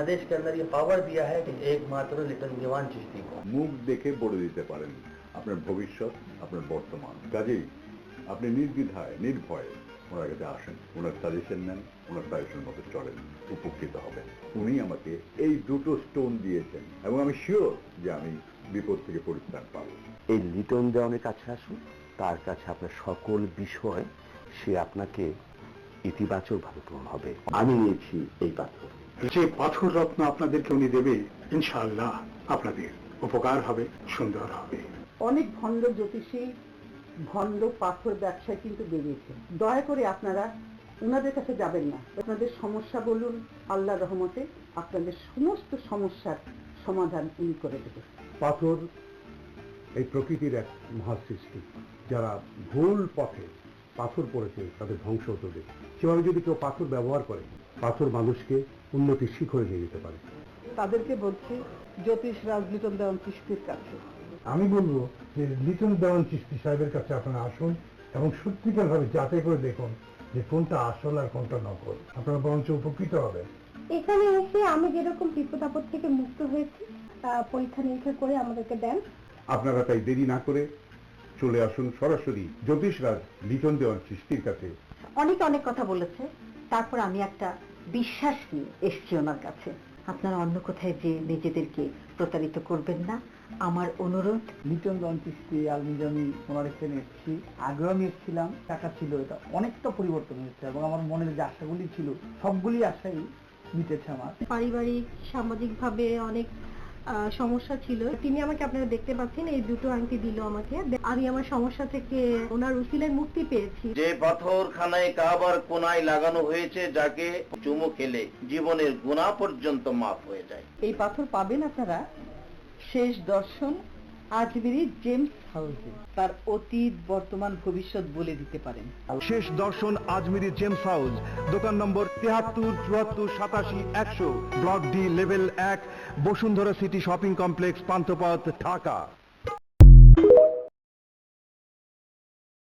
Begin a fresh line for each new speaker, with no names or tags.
महादेश के अंदर ये पावर दिया है कि एकमात्र लिटन दीवान चिश्ती को
মুখ দেখে বলে দিতে পারেন আপনার ভবিষ্যৎ, আপনার বর্তমান। কাজেই আপনি নির্দ্বিধায় নির্ভয়ে ওনার কাছে আসেন, ওনার সাজেশন নেন, ওনার সাজেশন মতো চলেন, উপকৃত হবেন। উনি আমাকে এই দুটো স্টোন দিয়েছেন এবং আমি শিওর যে আমি বিপদ থেকে পরিত্রাণ পাবো।
এই লিটন দেওয়ানের কাছে আসুন, তার কাছে আপনার সকল বিষয় সে আপনাকে ইতিবাচক ভাবে পূরণ হবে। আমি নিয়েছি এই পাথর,
যে পাথর রত্ন আপনাদেরকে উনি দেবে, ইনশাআল্লাহ আপনাদের উপকার হবে, সুন্দর হবে।
অনেক ভণ্ড জ্যোতিষী, ভণ্ড পাথর ব্যবসায় কিন্তু বেরিয়েছে। দয়া করে আপনারা ওনাদের কাছে যাবেন না। আপনাদের সমস্যা বলুন, আল্লাহ রহমতে আপনাদের সমস্ত সমস্যার সমাধান উনি করে দেবেন।
পাথর এই প্রকৃতির এক মহাসৃষ্টি। যারা ভুল পথে পাথর পড়েছে তাদের ধ্বংস হতে দেবে। সেভাবে যদি কেউ পাথর ব্যবহার করে, পাথর মানুষকে উন্নতির শিখরে নিয়ে যেতে পারে।
তাদেরকে বলছি জ্যোতিষ রাজ লিটন দেওয়ান চিশতির কাছে।
আমি বলবো যে লিটন দেওয়ান চিশতি সাহেবের কাছে আপনারা আসুন এবং সত্যিকার ভাবে যাচাই করে দেখুন যে কোনটা আসল আর কোনটা নকল। আপনারা বরঞ্চ উপকৃত হবেন।
এখানে এসে আমি যেরকম বিপদ আপদ থেকে মুক্ত হয়েছি পরীক্ষা নিরীক্ষা করে আমাদেরকে দেন।
আপনারা তাই দেরি না করে চলে আসুন সরাসরি জ্যোতিষরাজ লিটন দেওয়ান চিশতির কাছে।
অনেক অনেক কথা বলেছে, তারপর আমি একটা বিশ্বাস নিয়ে এসছি ওনার কাছে। আপনারা অন্য কোথায় যে নিজেদেরকে প্রতারিত করবেন না, আমার অনুরোধ। লিটন দেওয়ান চিশতি আমি ওনার এখানে এসেছি, আগ্রহ আমি এসেছিলাম, টাকা ছিল, এটা অনেকটা পরিবর্তন হয়েছে এবং আমার মনের যে আশাগুলি ছিল সবগুলি আশাই মিটেছে আমার।
পারিবারিক সামাজিক ভাবে অনেক সমস্যা ছিল, তিনি আমাকে, আপনারা দেখতে পাচ্ছেন এই দুটো আংটি দিল আমাকে। আমি আমার সমস্যা থেকে ওনার উসিলায় মুক্তি পেয়েছি।
যে পাথরখানায় কাবার কোনায় লাগানো হয়েছে, যাকে চুমু খেলে জীবনের গুনাহ পর্যন্ত মাফ হয়ে যায়।
এই পাথর পাবেন আপনারা শেষ দর্শন আজমিরি জেমস হাউসে। তার অতীত বর্তমান ভবিষ্যৎ বলে দিতে পারেন।
শেষ দর্শন আজমিরি জেমস হাউস, দোকান নম্বর 73 74 87 100, block D, level 1, Bashundhara city shopping complex, Panthapath, Dhaka.